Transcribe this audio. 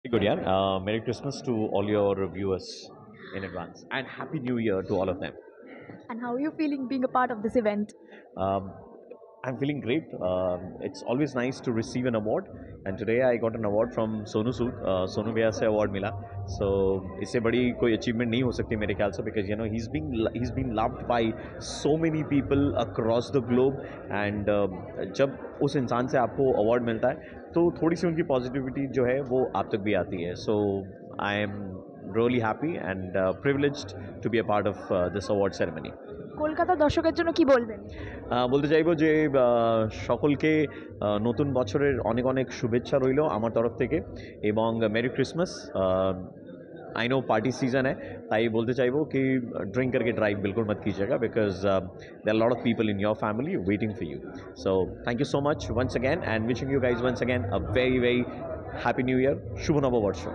Good, yeah. Merry Christmas to all your viewers in advance, and Happy New Year to all of them. And how are you feeling being a part of this event? Um, I'm feeling great. It's always nice to receive an award, and today I got an award from Sonu Sood. Sonu भैया से award मिला. So इससे बड़ी कोई achievement नहीं हो सकती मेरे ख्याल से, because he's been loved by so many people across the globe, and जब उस इंसान से आपको award मिलता है तो थोड़ी सी उनकी positivity जो है वो आप तक भी आती है. So I am really happy and privileged to be a part of this award ceremony. Kolkata দর্শকের জন্য কি বলবেন? বলতে চাইবো যে সকলকে নতুন বছরের অনেক অনেক শুভেচ্ছা রইল আমার তরফ থেকে এবং merry Christmas. I know party season है, ताई बोलते चाइबो कि ड्रिंक करके ड्राइव बिल्कुल मत कीजिएगा, because there are lot of people in your family waiting for you. So thank you so much once again and wishing you guys once again a very very happy new year. शुभ नववर्ष.